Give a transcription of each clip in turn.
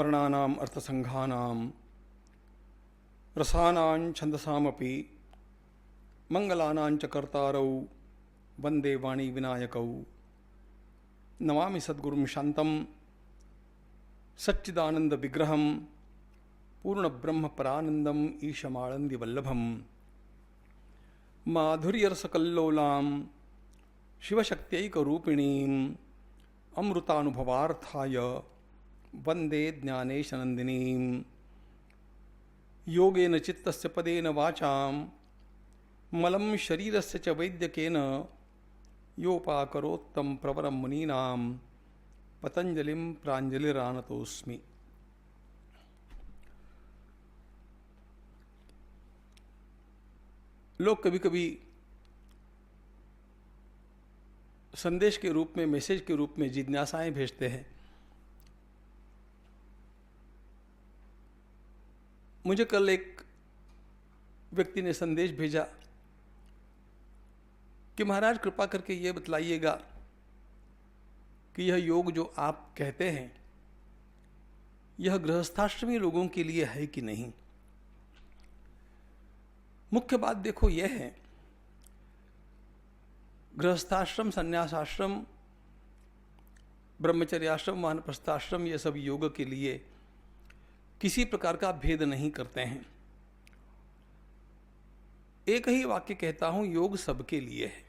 वर्णानाम् अर्थसंघानां रसानां छंदसामपि मंगलानां च कर्तारौ वंदे वाणी विनायकौ नमामि सद्गुरुं शांतं सच्चिदानंद विग्रहं पूर्ण ब्रह्म परानंदम ईशमानंदी वल्लभम माधुर्यरसकल्लोलां शिवशक्त्यैकरूपिणीं अमृतानुभवार्थाय वंदे ज्ञानेशनंदिनीं योगेन चित्तस्य पदेन वाचां मलं शरीरस्य च वैद्यकेन योपाकरोत्तं प्रवरं मुनीनां पतंजलिं प्राञ्जलिरानतोऽस्मि। लोग कभी कभी संदेश के रूप में, मैसेज के रूप में जिज्ञासाएं भेजते हैं। मुझे कल एक व्यक्ति ने संदेश भेजा कि महाराज कृपा करके ये बतलाइएगा कि यह योग जो आप कहते हैं यह गृहस्थाश्रमी लोगों के लिए है कि नहीं। मुख्य बात देखो यह है, गृहस्थाश्रम, संन्यासाश्रम, ब्रह्मचर्याश्रम, वानप्रस्थाश्रम, ये सब योग के लिए किसी प्रकार का भेद नहीं करते हैं। एक ही वाक्य कहता हूं, योग सबके लिए है,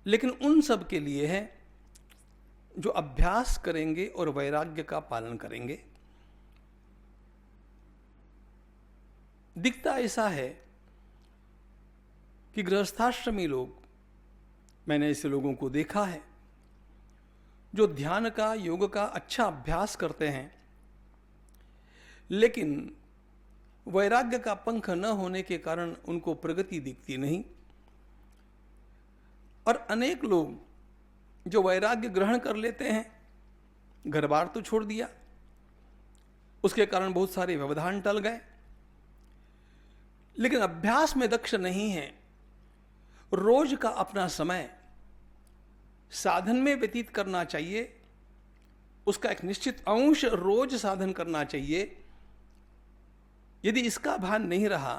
लेकिन उन सब के लिए है जो अभ्यास करेंगे और वैराग्य का पालन करेंगे। दिखता ऐसा है कि गृहस्थाश्रमी लोग, मैंने ऐसे लोगों को देखा है जो ध्यान का, योग का अच्छा अभ्यास करते हैं, लेकिन वैराग्य का पंख न होने के कारण उनको प्रगति दिखती नहीं। और अनेक लोग जो वैराग्य ग्रहण कर लेते हैं, घर बार तो छोड़ दिया, उसके कारण बहुत सारे व्यवधान टल गए, लेकिन अभ्यास में दक्ष नहीं है। रोज का अपना समय साधन में व्यतीत करना चाहिए, उसका एक निश्चित अंश रोज साधन करना चाहिए। यदि इसका भान नहीं रहा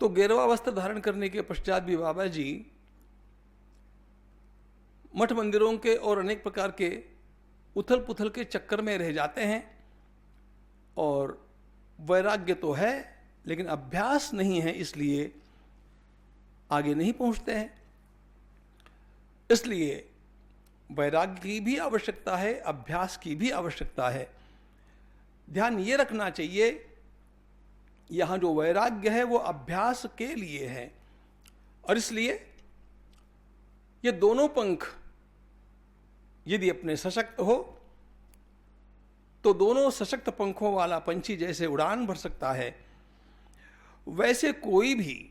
तो गेरवा वस्त्र धारण करने के पश्चात भी बाबा जी मठ मंदिरों के और अनेक प्रकार के उथल पुथल के चक्कर में रह जाते हैं, और वैराग्य तो है लेकिन अभ्यास नहीं है, इसलिए आगे नहीं पहुंचते हैं। इसलिए वैराग्य की भी आवश्यकता है, अभ्यास की भी आवश्यकता है। ध्यान ये रखना चाहिए, यहां जो वैराग्य है वो अभ्यास के लिए है, और इसलिए ये दोनों पंख यदि अपने सशक्त हो तो दोनों सशक्त पंखों वाला पंछी जैसे उड़ान भर सकता है, वैसे कोई भी,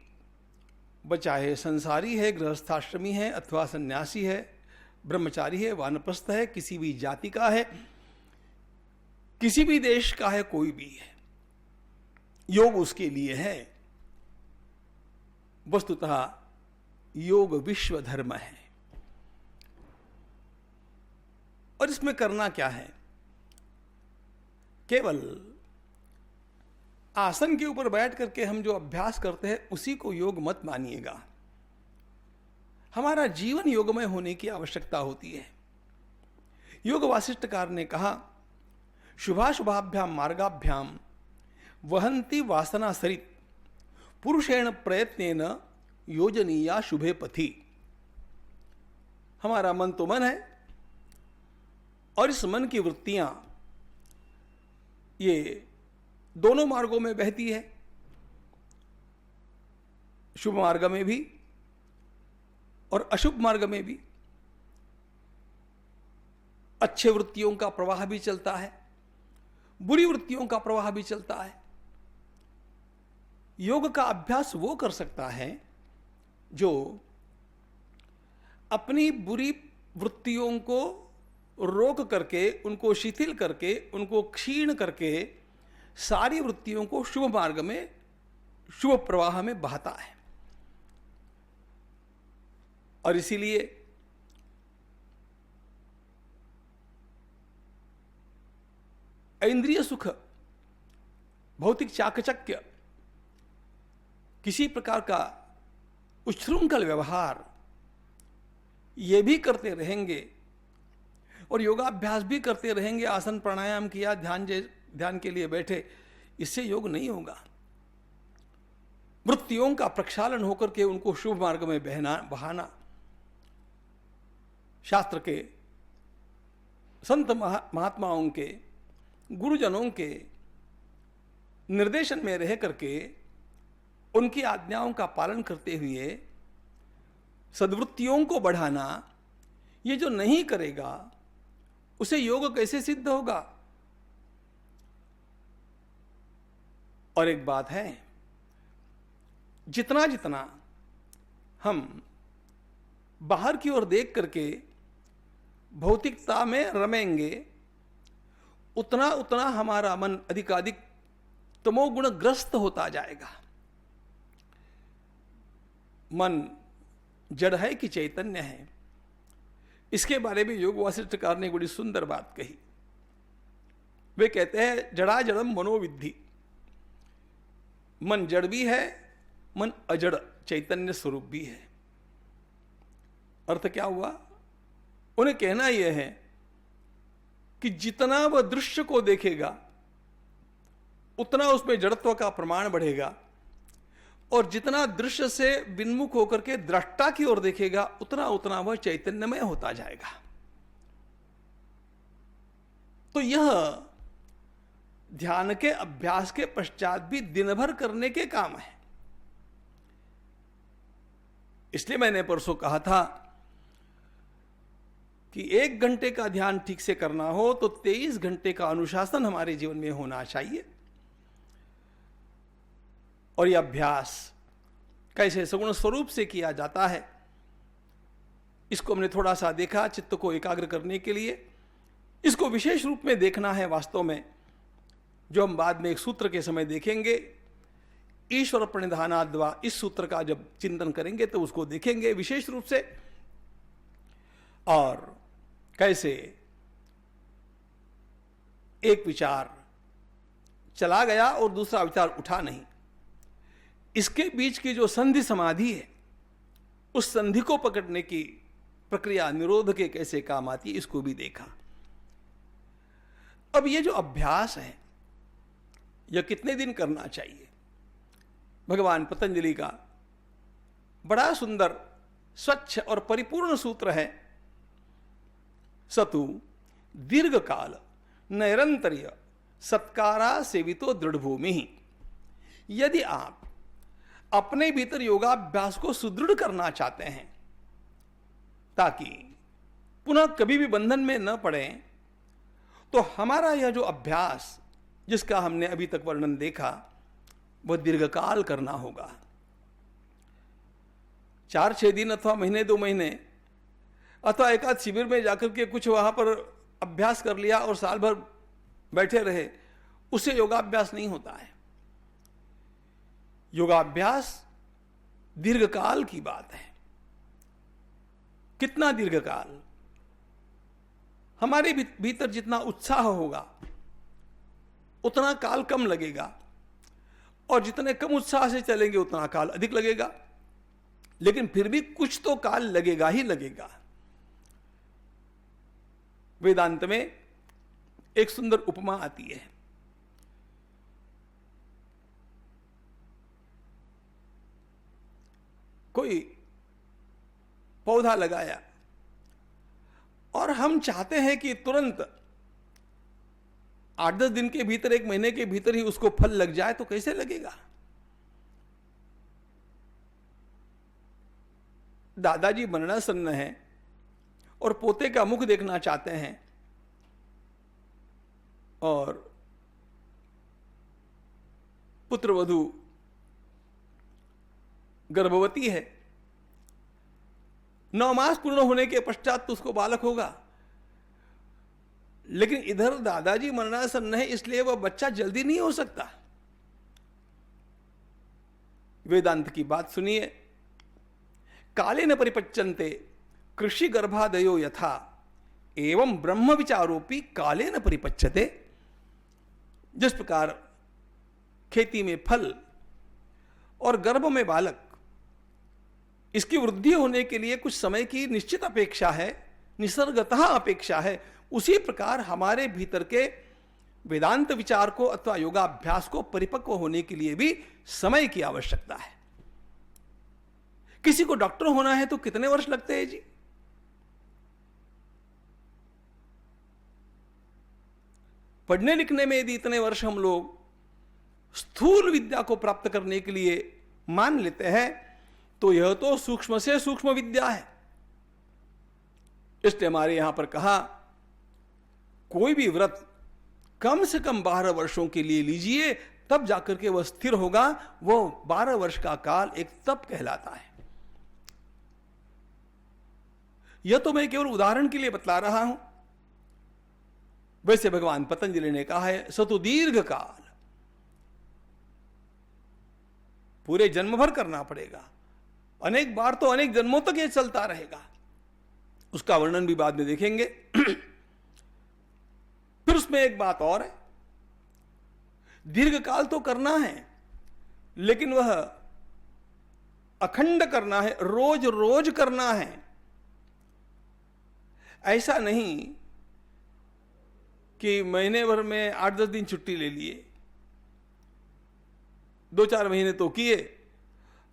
चाहे संसारी है, गृहस्थाश्रमी है, अथवा सन्यासी है, ब्रह्मचारी है, वानप्रस्थ है, किसी भी जाति का है, किसी भी देश का है, कोई भी है, योग उसके लिए है। वस्तुतः योग विश्व धर्म है। और इसमें करना क्या है? केवल आसन के ऊपर बैठ करके हम जो अभ्यास करते हैं उसी को योग मत मानिएगा। हमारा जीवन योगमय होने की आवश्यकता होती है। योग वासिष्ठकार ने कहा, शुभाशुभाभ्याम मार्गाभ्याम वहंती वासना सरित पुरुषेण प्रयत्नेन योजनीया शुभे पथि। हमारा मन तो मन है, और इस मन की वृत्तियां ये दोनों मार्गों में बहती है, शुभ मार्ग में भी और अशुभ मार्ग में भी। अच्छे वृत्तियों का प्रवाह भी चलता है, बुरी वृत्तियों का प्रवाह भी चलता है। योग का अभ्यास वो कर सकता है जो अपनी बुरी वृत्तियों को रोक करके, उनको शिथिल करके, उनको क्षीण करके सारी वृत्तियों को शुभ मार्ग में, शुभ प्रवाह में बहाता है। और इसीलिए इंद्रिय सुख, भौतिक चाकचक्य, किसी प्रकार का उच्छृंखल व्यवहार, ये भी करते रहेंगे और योगाभ्यास भी करते रहेंगे, आसन प्राणायाम किया, ध्यान के लिए बैठे, इससे योग नहीं होगा। वृत्तियों का प्रक्षालन होकर के उनको शुभ मार्ग में बहाना, शास्त्र के, संत महात्माओं के, गुरुजनों के निर्देशन में रह करके उनकी आज्ञाओं का पालन करते हुए सद्वृत्तियों को बढ़ाना, ये जो नहीं करेगा उसे योग कैसे सिद्ध होगा। और एक बात है, जितना जितना हम बाहर की ओर देख करके भौतिकता में रमेंगे, उतना उतना हमारा मन अधिकाधिक तमोगुणग्रस्त होता जाएगा। मन जड़ है कि चैतन्य है, इसके बारे में योग वासिष्ठकार ने बड़ी सुंदर बात कही। वे कहते हैं जड़ा जड़म मनोविद्धि, मन जड़ भी है, मन अजड़ चैतन्य स्वरूप भी है। अर्थ क्या हुआ? उन्हें कहना यह है कि जितना वह दृश्य को देखेगा उतना उसमें जड़त्व का प्रमाण बढ़ेगा, और जितना दृश्य से विन्मुख होकर के दृष्टा की ओर देखेगा उतना उतना वह चैतन्यमय होता जाएगा। तो यह ध्यान के अभ्यास के पश्चात भी दिन भर करने के काम है। इसलिए मैंने परसों कहा था कि 1 घंटे का ध्यान ठीक से करना हो तो 23 घंटे का अनुशासन हमारे जीवन में होना चाहिए। और यह अभ्यास कैसे सगुण स्वरूप से किया जाता है, इसको हमने थोड़ा सा देखा चित्त को एकाग्र करने के लिए। इसको विशेष रूप में देखना है वास्तव में, जो हम बाद में एक सूत्र के समय देखेंगे। ईश्वर प्रणिधानाद्वा, इस सूत्र का जब चिंतन करेंगे तो उसको देखेंगे विशेष रूप से। और कैसे एक विचार चला गया और दूसरा विचार उठा नहीं, इसके बीच की जो संधि समाधि है, उस संधि को पकड़ने की प्रक्रिया निरोध के कैसे काम आती है, इसको भी देखा। अब ये जो अभ्यास है, यह कितने दिन करना चाहिए? भगवान पतंजलि का बड़ा सुंदर स्वच्छ और परिपूर्ण सूत्र है, सतु दीर्घ काल नैरंतर्य सत्कारा सेवितो दृढ़ भूमि। यदि आप अपने भीतर योगाभ्यास को सुदृढ़ करना चाहते हैं ताकि पुनः कभी भी बंधन में न पड़े, तो हमारा यह जो अभ्यास जिसका हमने अभी तक वर्णन देखा, वह दीर्घकाल करना होगा। 4-6 दिन अथवा महीने 2 महीने अथवा एकाध शिविर में जाकर के कुछ वहां पर अभ्यास कर लिया और साल भर बैठे रहे, उससे योगाभ्यास नहीं होता है। योगाभ्यास दीर्घकाल की बात है। कितना दीर्घकाल? हमारे भीतर जितना उत्साह होगा उतना काल कम लगेगा, और जितने कम उत्साह से चलेंगे उतना काल अधिक लगेगा, लेकिन फिर भी कुछ तो काल लगेगा ही लगेगा। वेदांत में एक सुंदर उपमा आती है। कोई पौधा लगाया और हम चाहते हैं कि तुरंत 8-10 दिन के भीतर, 1 महीने के भीतर ही उसको फल लग जाए, तो कैसे लगेगा? दादाजी मरणासन्न है और पोते का मुख देखना चाहते हैं, और पुत्रवधू गर्भवती है, 9 मास पूर्ण होने के पश्चात तो उसको बालक होगा। लेकिन इधर दादाजी मरणासन्न है, इसलिए वह बच्चा जल्दी नहीं हो सकता। वेदांत की बात सुनिए। काले न परिपच्यन्ते कृषि गर्भादयो यथा एवं ब्रह्म विचारोपी काले न परिपच्यते। जिस प्रकार खेती में फल और गर्भ में बालक, इसकी वृद्धि होने के लिए कुछ समय की निश्चित अपेक्षा है, निसर्गतः अपेक्षा है, उसी प्रकार हमारे भीतर के वेदांत विचार को अथवा योगाभ्यास को परिपक्व होने के लिए भी समय की आवश्यकता है। किसी को डॉक्टर होना है तो कितने वर्ष लगते हैं जी? पढ़ने लिखने में यदि इतने वर्ष हम लोग स्थूल विद्या को प्राप्त करने के लिए मान लेते हैं तो यह तो सूक्ष्म से सूक्ष्म विद्या है। इसलिए हमारे यहां पर कहा, कोई भी व्रत कम से कम 12 वर्षों के लिए लीजिए, तब जाकर के वह स्थिर होगा। वो 12 वर्ष का काल एक तप कहलाता है। यह तो मैं केवल उदाहरण के लिए बतला रहा हूं। वैसे भगवान पतंजलि ने कहा है, सतु दीर्घ काल, पूरे जन्म भर करना पड़ेगा, अनेक बार तो अनेक जन्मों तक यह चलता रहेगा। उसका वर्णन भी बाद में देखेंगे। फिर उसमें एक बात और है, दीर्घ काल तो करना है, लेकिन वह अखंड करना है, रोज रोज करना है। ऐसा नहीं कि महीने भर में 8-10 दिन छुट्टी ले लिए, 2-4 महीने तो किए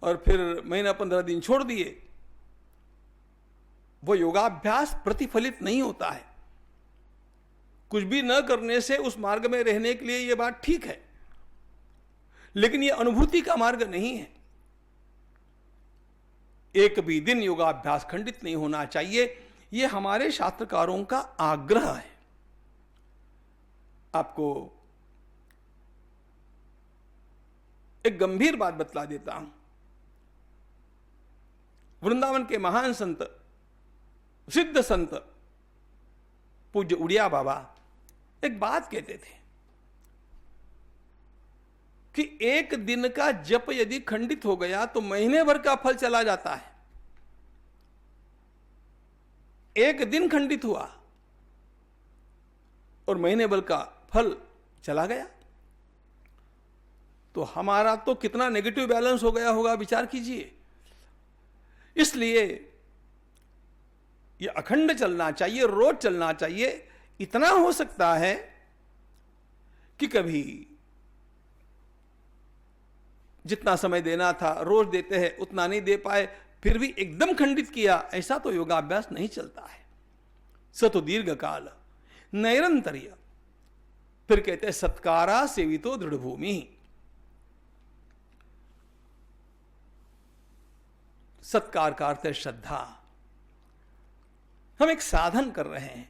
और फिर महीना 15 दिन छोड़ दिए। वो योगाभ्यास प्रतिफलित नहीं होता है। कुछ भी न करने से उस मार्ग में रहने के लिए यह बात ठीक है, लेकिन यह अनुभूति का मार्ग नहीं है। एक भी दिन योगाभ्यास खंडित नहीं होना चाहिए, यह हमारे शास्त्रकारों का आग्रह है। आपको एक गंभीर बात बतला देता हूं। वृंदावन के महान संत, सिद्ध संत पूज्य उड़िया बाबा एक बात कहते थे कि एक दिन का जप यदि खंडित हो गया तो महीने भर का फल चला जाता है। एक दिन खंडित हुआ और महीने भर का फल चला गया, तो हमारा तो कितना नेगेटिव बैलेंस हो गया होगा, विचार कीजिए। इसलिए यह अखंड चलना चाहिए, रोज चलना चाहिए। इतना हो सकता है कि कभी जितना समय देना था रोज देते हैं उतना नहीं दे पाए, फिर भी एकदम खंडित किया, ऐसा तो योगाभ्यास नहीं चलता है। सतो दीर्घ काल नैरंतर्य। फिर कहते हैं सत्कारा सेवितो दृढ़ भूमि। सत्कार का अर्थ है श्रद्धा। हम एक साधन कर रहे हैं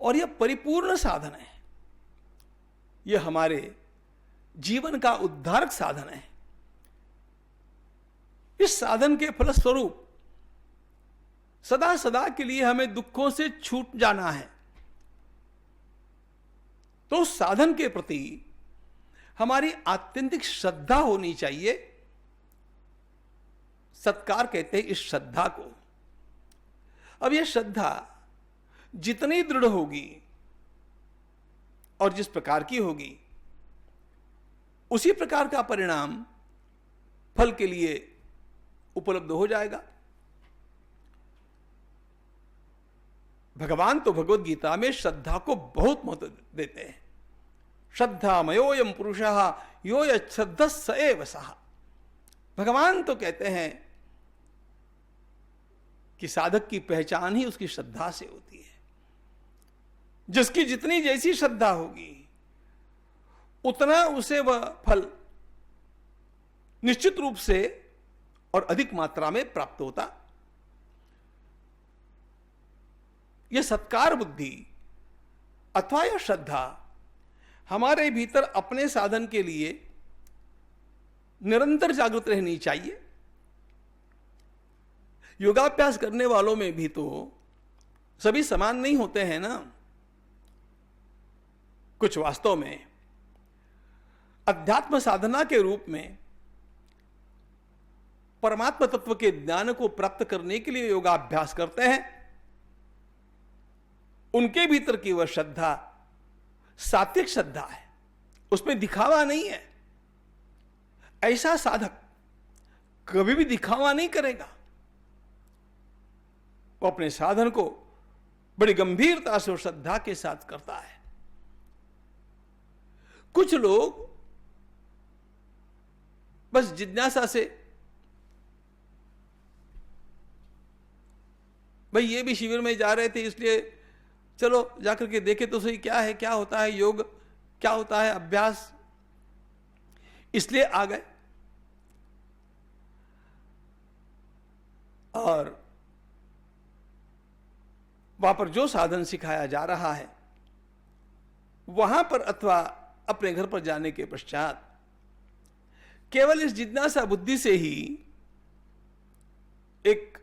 और यह परिपूर्ण साधन है। यह हमारे जीवन का उद्धारक साधन है। इस साधन के फलस्वरूप सदा सदा के लिए हमें दुखों से छूट जाना है। तो उस साधन के प्रति हमारी आत्यंतिक श्रद्धा होनी चाहिए। सत्कार कहते हैं इस श्रद्धा को। अब यह श्रद्धा जितनी दृढ़ होगी और जिस प्रकार की होगी, उसी प्रकार का परिणाम फल के लिए उपलब्ध हो जाएगा। भगवान तो भगवत गीता में श्रद्धा को बहुत महत्व देते हैं। श्रद्धा मयोयम पुरुषः यो यच्छ्रद्धः स एव सः। भगवान तो कहते हैं कि साधक की पहचान ही उसकी श्रद्धा से होती है। जिसकी जितनी जैसी श्रद्धा होगी उतना उसे वह फल निश्चित रूप से और अधिक मात्रा में प्राप्त होता। यह सत्कार बुद्धि अथवा यह श्रद्धा हमारे भीतर अपने साधन के लिए निरंतर जागृत रहनी चाहिए। योगाभ्यास करने वालों में भी तो सभी समान नहीं होते हैं ना। कुछ वास्तव में अध्यात्म साधना के रूप में परमात्मा तत्व के ज्ञान को प्राप्त करने के लिए योगाभ्यास करते हैं। उनके भीतर की वह श्रद्धा सात्विक श्रद्धा है, उसमें दिखावा नहीं है। ऐसा साधक कभी भी दिखावा नहीं करेगा। वो अपने साधन को बड़ी गंभीरता से और श्रद्धा के साथ करता है। कुछ लोग बस जिज्ञासा से, भाई ये भी शिविर में जा रहे थे इसलिए चलो जाकर के देखे तो सही क्या है, क्या होता है योग, क्या होता है अभ्यास, इसलिए आ गए। और वहां पर जो साधन सिखाया जा रहा है वहां पर अथवा अपने घर पर जाने के पश्चात केवल इस जिज्ञासा बुद्धि से ही एक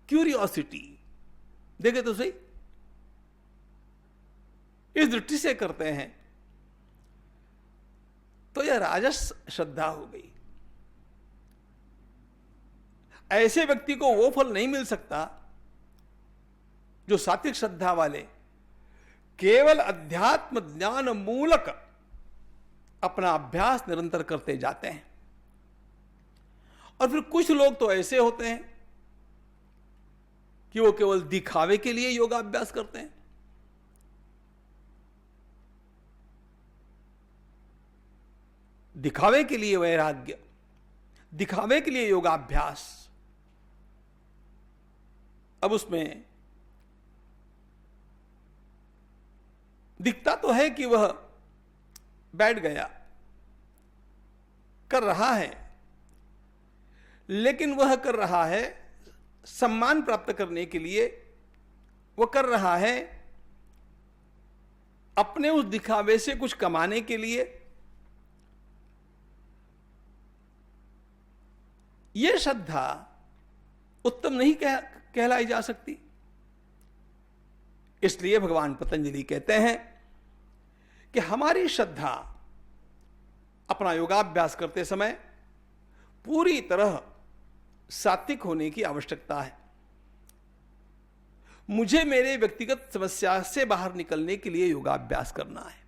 क्यूरियोसिटी, देखे तो सही, इस दृष्टि से करते हैं तो यह राजस श्रद्धा हो गई। ऐसे व्यक्ति को वो फल नहीं मिल सकता जो सात्विक श्रद्धा वाले केवल अध्यात्म ज्ञान मूलक अपना अभ्यास निरंतर करते जाते हैं। और फिर कुछ लोग तो ऐसे होते हैं कि वो केवल दिखावे के लिए योगाभ्यास करते हैं। दिखावे के लिए वैराग्य, दिखावे के लिए योगाभ्यास। अब उसमें दिखता तो है कि वह बैठ गया, कर रहा है, लेकिन वह कर रहा है सम्मान प्राप्त करने के लिए, वह कर रहा है अपने उस दिखावे से कुछ कमाने के लिए। यह श्रद्धा उत्तम नहीं कहलाई जा सकती। इसलिए भगवान पतंजलि कहते हैं कि हमारी श्रद्धा अपना योगाभ्यास करते समय पूरी तरह सात्विक होने की आवश्यकता है। मुझे मेरे व्यक्तिगत समस्या से बाहर निकलने के लिए योगाभ्यास करना है,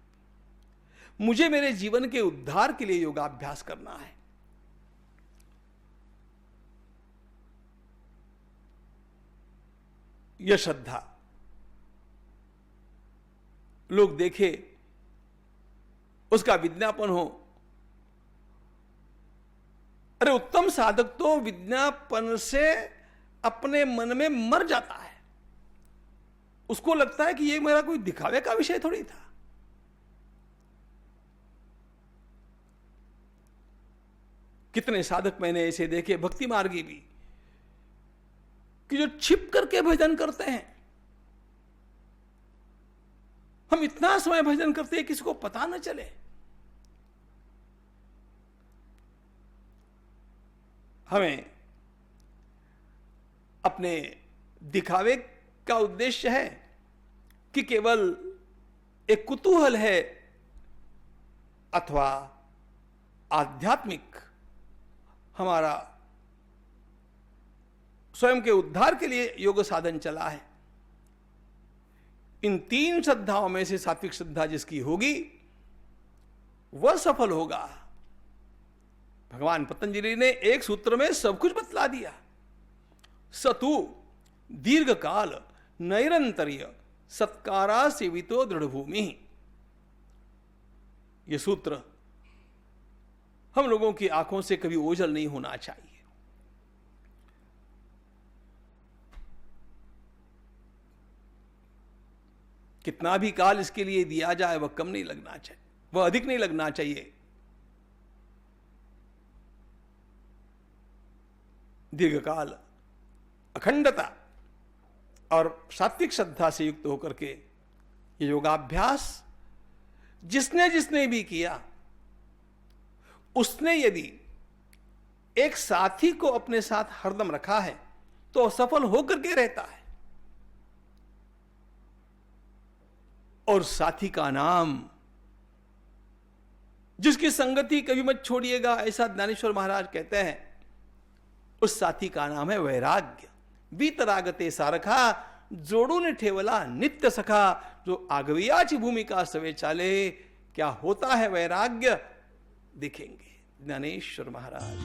मुझे मेरे जीवन के उद्धार के लिए योगाभ्यास करना है। यह श्रद्धा लोग देखे, उसका विज्ञापन हो। अरे उत्तम साधक तो विज्ञापन से अपने मन में मर जाता है। उसको लगता है कि ये मेरा कोई दिखावे का विषय थोड़ी था। कितने साधक मैंने ऐसे देखे, भक्ति मार्गी भी, कि जो छिप करके भजन करते हैं। हम इतना समय भजन करते हैं किसी को पता न चले। हमें अपने दिखावे का उद्देश्य है कि केवल एक कुतूहल है अथवा आध्यात्मिक हमारा स्वयं के उद्धार के लिए योग साधन चला है। इन तीन श्रद्धाओं में से सात्विक श्रद्धा जिसकी होगी वह सफल होगा। भगवान पतंजलि ने एक सूत्र में सब कुछ बतला दिया। सतु दीर्घ काल नैरंतर्य सत्कारा सेवितो दृढ़ भूमि। यह सूत्र हम लोगों की आंखों से कभी ओझल नहीं होना चाहिए। कितना भी काल इसके लिए दिया जाए वह कम नहीं लगना चाहिए, वह अधिक नहीं लगना चाहिए। दीर्घकाल अखंडता और सात्विक श्रद्धा से युक्त होकर के ये योगाभ्यास जिसने जिसने भी किया उसने यदि एक साथी को अपने साथ हरदम रखा है तो सफल होकर के रहता है। और साथी का नाम, जिसकी संगति कभी मत छोड़िएगा, ऐसा ज्ञानेश्वर महाराज कहते हैं, उस साथी का नाम है वैराग्य। वीतरागते सारखा जोडून ठेवला नित्य सखा, जो आगवियाची भूमिका सवे चाले, क्या होता है वैराग्य दिखेंगे। ज्ञानेश्वर महाराज।